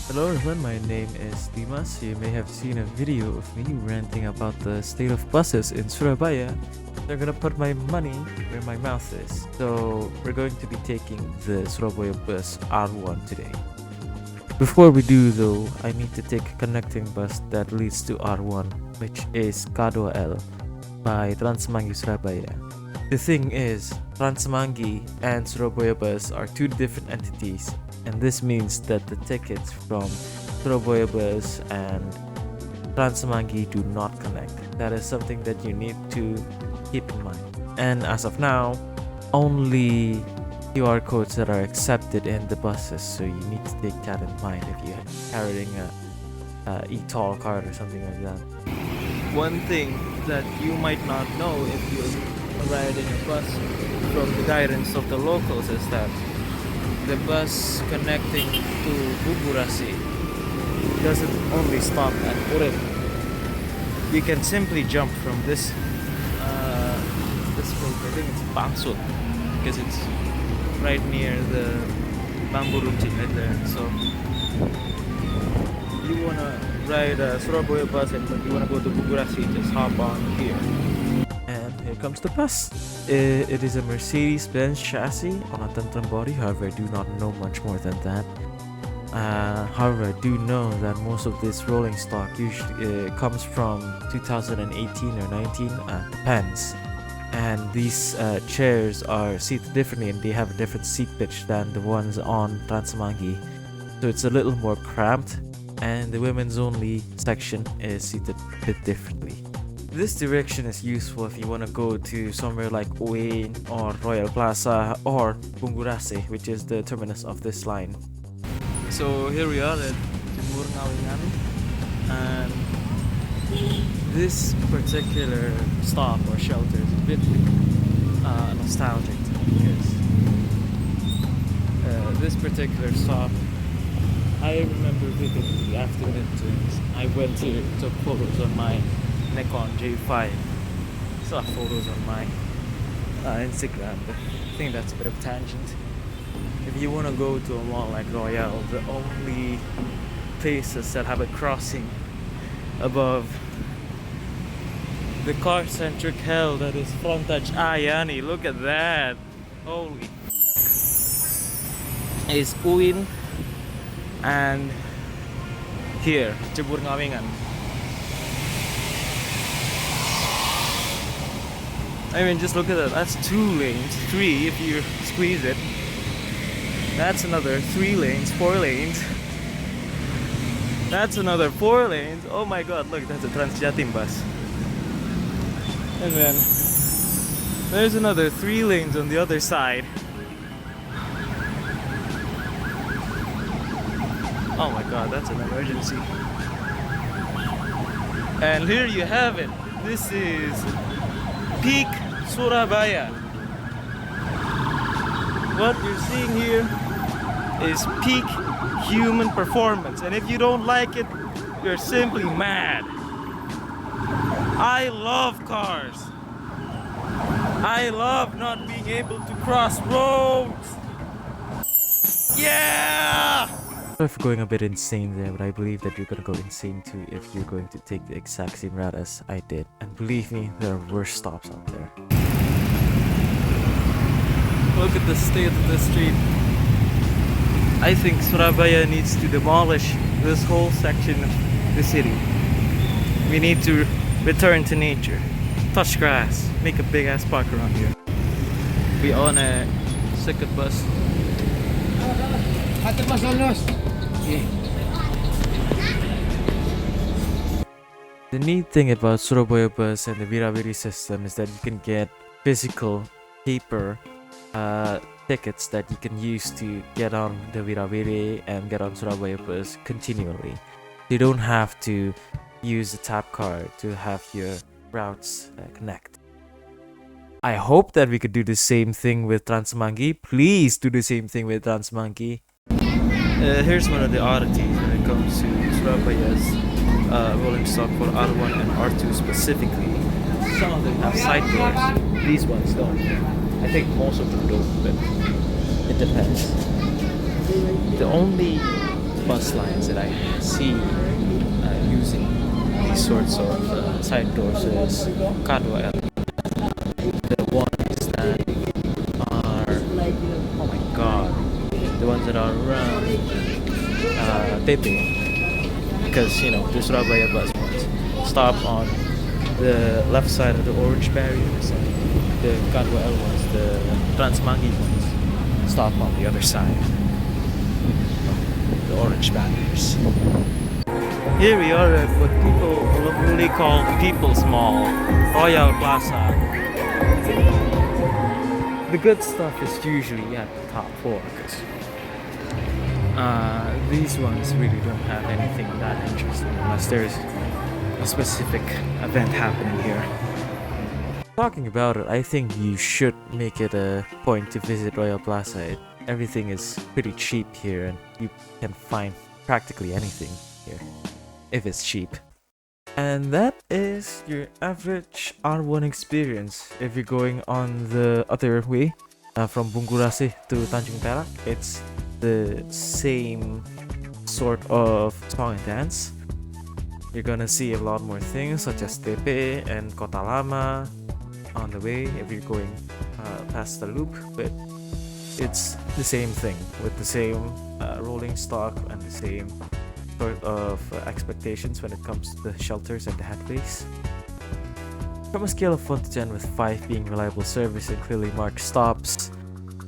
Hello everyone, my name is Dimas. You may have seen a video of me ranting about the state of buses in Surabaya. They're gonna put my money where my mouth is. So we're going to be taking the Suroboyo bus R1 today. Before we do though, I need to take a connecting bus that leads to R1, which is K2L by Transmangi Surabaya. The thing is, Transmangi and Suroboyo bus are two different entities, and this means that the tickets from Suroboyo bus and Transmangi do not connect. That is something that you need to keep in mind. And as of now, only QR codes that are accepted in the buses, so you need to take that in mind if you're carrying a e-toll card or something like that. One thing that you might not know if you're riding a bus from the guidance of the locals is that the bus connecting to Bugurasi doesn't only stop at Urip. You can simply jump from this place. I think it's Bangsut because it's right near the bamboo runting right there. So you wanna ride a Surabaya bus and you wanna go to Bugurasi, just hop on here. And here comes the bus. It is a Mercedes-Benz chassis on a tantrum body. However, I do not know much more than that. However, I do know that most of this rolling stock usually comes from 2018 or 19, depends. And these chairs are seated differently, and they have a different seat pitch than the ones on Transmangi. So it's a little more cramped, and the women's only section is seated a bit differently. This direction is useful if you want to go to somewhere like Uin or Royal Plaza or Bungurase, which is the terminus of this line. So here we are at Timur Ngawingan, and this particular stop or shelter is a bit nostalgic to me because this particular stop, I remember vividly after midterms. I went to took photos on my Nikon J5. Still have photos on my Instagram, but I think that's a bit of a tangent. If you want to go to a mall like Royal, the only places that have a crossing above the car-centric hell that is frontage Ayani, look at that, holy, is Uin and here, Cibur Ngawingan. I mean, just look at that. That's 2 lanes, 3 if you squeeze it. That's another 3 lanes, 4 lanes. That's another 4 lanes. Oh my god, look, that's a Transjatim bus. And then there's another 3 lanes on the other side. Oh my god, that's an emergency. And here you have it. This is peak Surabaya. What you're seeing here is peak human performance, and if you don't like it, you're simply mad. I love cars. I love not being able to cross roads. Yeah! Sorry for going a bit insane there, but I believe that you're gonna go insane too if you're going to take the exact same route as I did. And believe me, there are worse stops out there. Look at the state of the street. I think Surabaya needs to demolish this whole section of the city. We need to return to nature, touch grass, make a big ass park around here. We on a second bus. The neat thing about Suroboyo bus and the Virawiri system is that you can get physical paper tickets that you can use to get on the Virawiri and get on Surabaya bus continually. You don't have to use the tap card to have your routes connect. I hope that we could do the same thing with Transmangi. Please do the same thing with Transmangi. Here's one of the oddities when it comes to Surabaya's rolling stock for R1 and R2 specifically. Some of them have side doors. These ones don't. I think most of them don't, but it depends. The only bus lines that I see using these sorts of side doors is Kadwa, the ones that are, oh my god, the ones that are around TP, because you know the Surabaya bus ones stop on the left side of the orange barriers, and the Kadwa L ones, the Transmangi ones, stop on the other side of the orange barriers. Here we are at what people locally call People's Mall, Royal Plaza. The good stuff is usually at the top floor, because these ones really don't have anything that interesting unless there's a specific event happening here. Talking about it, I think you should make it a point to visit Royal Plaza. Everything is pretty cheap here, and you can find practically anything here if it's cheap. And that is your average R1 experience. If you're going on the other way from Bungurasi to Tanjung Perak, it's the same sort of song and dance. You're gonna see a lot more things such as TP and Kota Lama on the way if you're going past the loop, but it's the same thing with the same rolling stock and the same sort of expectations when it comes to the shelters and the headways. From a scale of 1 to 10, with 5 being reliable service and clearly marked stops,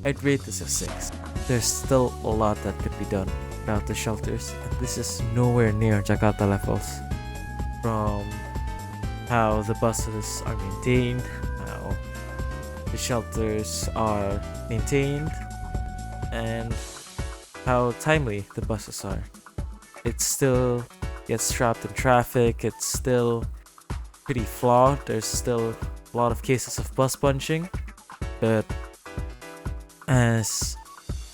I'd rate this a 6. There's still a lot that could be done about the shelters, and this is nowhere near Jakarta levels. From how the buses are maintained, how the shelters are maintained, and how timely the buses are. It still gets trapped in traffic, it's still pretty flawed, there's still a lot of cases of bus bunching, but as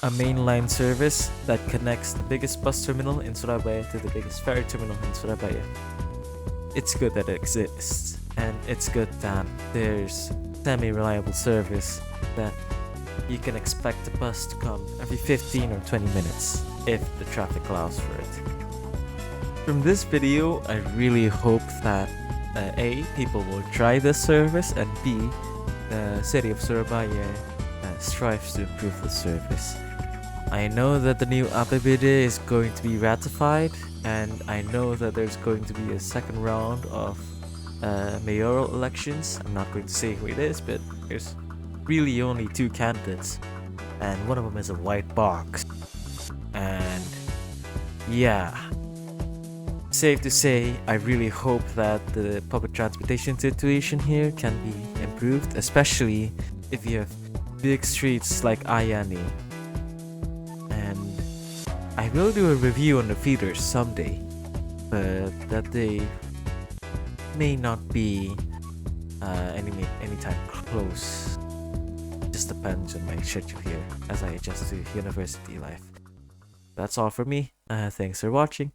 a mainline service that connects the biggest bus terminal in Surabaya to the biggest ferry terminal in Surabaya, it's good that it exists, and it's good that there's semi-reliable service that you can expect the bus to come every 15 or 20 minutes if the traffic allows for it. From this video, I really hope that A, people will try this service, and B, the city of Surabaya strives to improve the service. I know that the new APBD is going to be ratified, and I know that there's going to be a second round of mayoral elections. I'm not going to say who it is, but there's really only 2 candidates, and one of them is a white box. And yeah, safe to say, I really hope that the public transportation situation here can be improved, especially if you have big streets like Ayani. And I will do a review on the feeders someday, but that day may not be anytime close. Just depends on my schedule here as I adjust to university life. That's all for me. Thanks for watching.